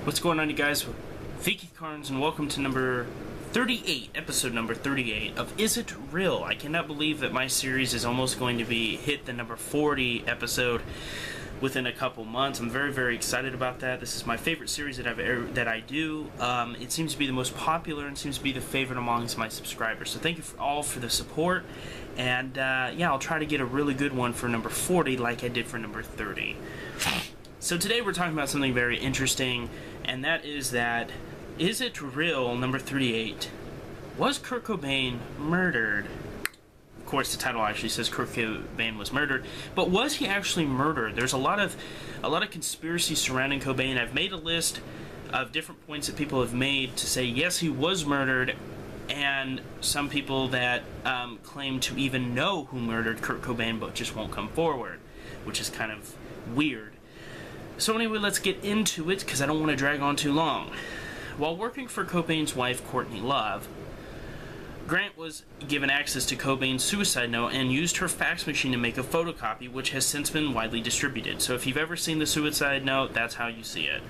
What's going on, you guys? Vicky Carnes, and welcome to number 38, episode number 38 of Is It Real? I cannot believe that my series is almost going to hit the number 40 episode within a couple months. I'm very, very excited about that. This is my favorite series that I do. It seems to be the most popular and seems to be the favorite amongst my subscribers. So thank you all for the support. And yeah, I'll try to get a really good one for number 40 like I did for number 30. So today we're talking about something very interesting, and that is it real, number 38, was Kurt Cobain murdered? Of course, the title actually says Kurt Cobain was murdered, but was he actually murdered? There's a lot of conspiracy surrounding Cobain. I've made a list of different points that people have made to say yes, he was murdered, and some people that claim to even know who murdered Kurt Cobain but just won't come forward, which is kind of weird. So anyway, let's get into it, because I don't want to drag on too long. While working for Cobain's wife, Courtney Love, Grant was given access to Cobain's suicide note and used her fax machine to make a photocopy, which has since been widely distributed. So if you've ever seen the suicide note, that's how you see it.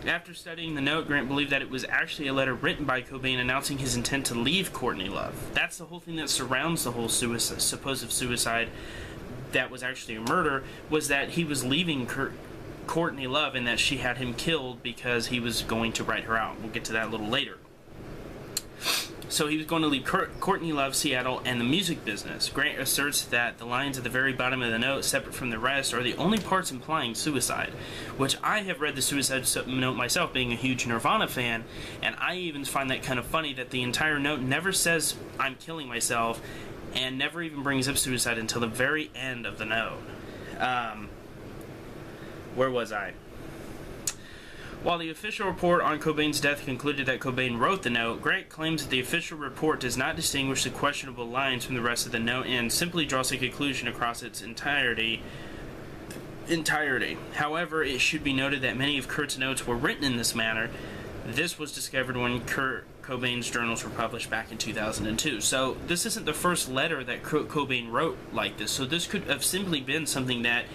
After studying the note, Grant believed that it was actually a letter written by Cobain announcing his intent to leave Courtney Love. That's the whole thing that surrounds the whole supposed suicide that was actually a murder, was that he was leaving Courtney Love, and that she had him killed because he was going to write her out. We'll get to that a little later. So he was going to leave Courtney Love, Seattle, and the music business. Grant asserts that the lines at the very bottom of the note, separate from the rest, are the only parts implying suicide, which I have read the suicide note myself, being a huge Nirvana fan, and I even find that kind of funny that the entire note never says I'm killing myself, and never even brings up suicide until the very end of the note. Where was I? While the official report on Cobain's death concluded that Cobain wrote the note, Grant claims that the official report does not distinguish the questionable lines from the rest of the note and simply draws a conclusion across its entirety. However, it should be noted that many of Kurt's notes were written in this manner. This was discovered when Kurt Cobain's journals were published back in 2002. So this isn't the first letter that Kurt Cobain wrote like this. So this could have simply been something that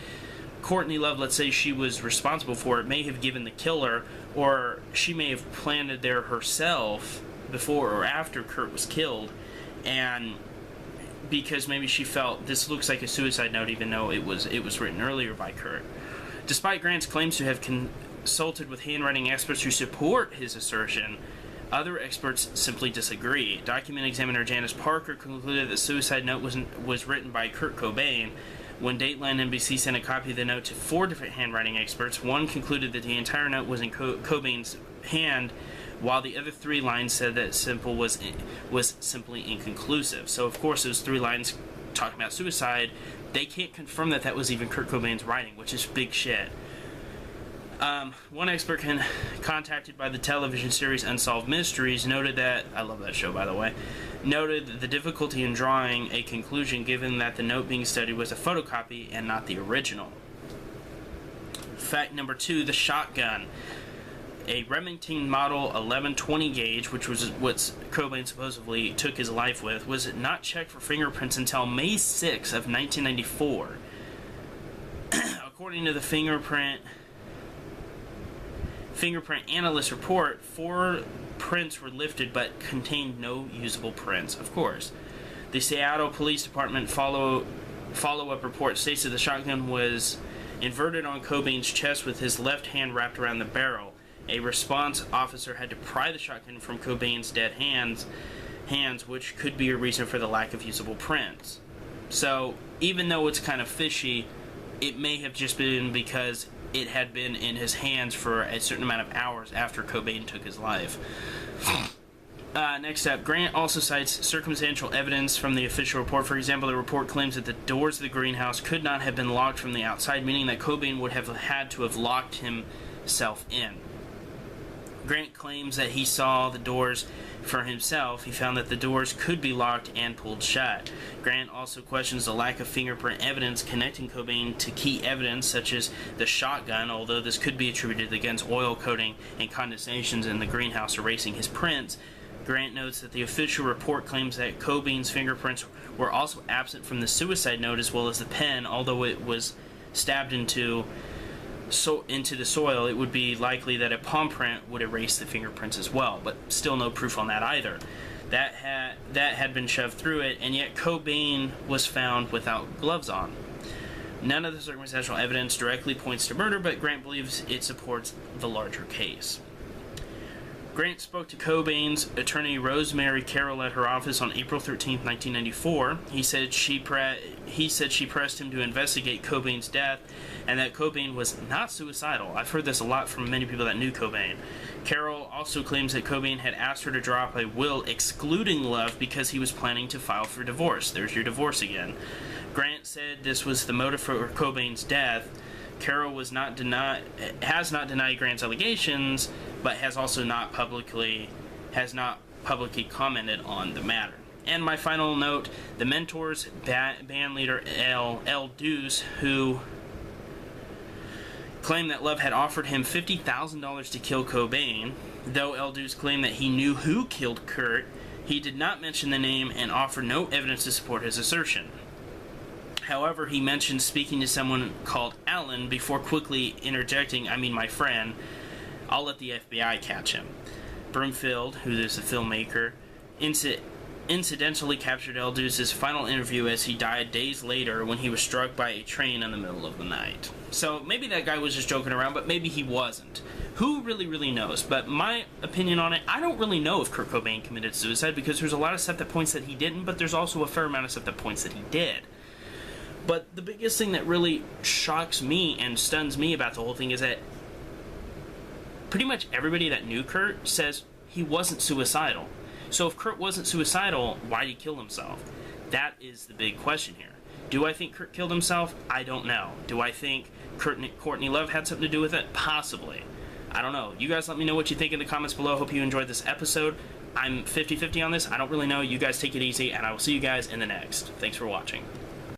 Courtney Love, let's say she was responsible for it, may have given the killer, or she may have planted there herself before or after Kurt was killed, and because maybe she felt this looks like a suicide note even though it was written earlier by Kurt. Despite Grant's claims to have consulted with handwriting experts who support his assertion, other experts simply disagree. Document examiner Janice Parker concluded that the suicide note was written by Kurt Cobain. When Dateline NBC sent a copy of the note to 4 different handwriting experts, one concluded that the entire note was in Cobain's hand, while the other 3 lines said that simple was simply inconclusive. So of course those 3 lines talking about suicide, they can't confirm that that was even Kurt Cobain's writing, which is big shit. One expert contacted by the television series Unsolved Mysteries noted that, I love that show by the way, noted the difficulty in drawing a conclusion given that the note being studied was a photocopy and not the original. Fact number 2, the shotgun. A Remington Model 1120 gauge, which was what Cobain supposedly took his life with, was not checked for fingerprints until May 6 of 1994. According to the fingerprint analyst report, 4 prints were lifted but contained no usable prints, of course. The Seattle Police Department follow-up report states that the shotgun was inverted on Cobain's chest with his left hand wrapped around the barrel. A response officer had to pry the shotgun from Cobain's dead hands, which could be a reason for the lack of usable prints. So, even though it's kind of fishy, it may have just been because it had been in his hands for a certain amount of hours after Cobain took his life. Next up, Grant also cites circumstantial evidence from the official report. For example, the report claims that the doors of the greenhouse could not have been locked from the outside, meaning that Cobain would have had to have locked himself in. Grant claims that he saw the doors for himself. He found that the doors could be locked and pulled shut. Grant also questions the lack of fingerprint evidence connecting Cobain to key evidence such as the shotgun, although this could be attributed against oil coating and condensations in the greenhouse erasing his prints. Grant notes that the official report claims that Cobain's fingerprints were also absent from the suicide note as well as the pen, although it was stabbed into into the soil, it would be likely that a palm print would erase the fingerprints as well, but still no proof on that either. That had been shoved through it, and yet Cobain was found without gloves on. None of the circumstantial evidence directly points to murder, but Grant believes it supports the larger case. Grant spoke to Cobain's attorney Rosemary Carroll at her office on April 13, 1994. He said she pressed him to investigate Cobain's death and that Cobain was not suicidal. I've heard this a lot from many people that knew Cobain. Carroll also claims that Cobain had asked her to draw up a will excluding Love because he was planning to file for divorce. There's your divorce again. Grant said this was the motive for Cobain's death. Carroll has not denied Grant's allegations, but has also not publicly commented on the matter. And my final note: the Mentors band leader L. Deuce, who claimed that Love had offered him $50,000 to kill Cobain. Though L. Deuce claimed that he knew who killed Kurt, he did not mention the name and offered no evidence to support his assertion. However, he mentioned speaking to someone called Alan before quickly interjecting, "I mean my friend, I'll let the FBI catch him." Broomfield, who is a filmmaker, incidentally captured L. Deuce's final interview as he died days later when he was struck by a train in the middle of the night. So maybe that guy was just joking around, but maybe he wasn't. Who really knows? But my opinion on it, I don't really know if Kurt Cobain committed suicide, because there's a lot of stuff that points that he didn't, but there's also a fair amount of stuff that points that he did. But the biggest thing that really shocks me and stuns me about the whole thing is that pretty much everybody that knew Kurt says he wasn't suicidal. So if Kurt wasn't suicidal, why did he kill himself? That is the big question here. Do I think Kurt killed himself? I don't know. Do I think Courtney Love had something to do with it? Possibly. I don't know. You guys let me know what you think in the comments below. Hope you enjoyed this episode. I'm 50-50 on this. I don't really know. You guys take it easy, and I will see you guys in the next. Thanks for watching.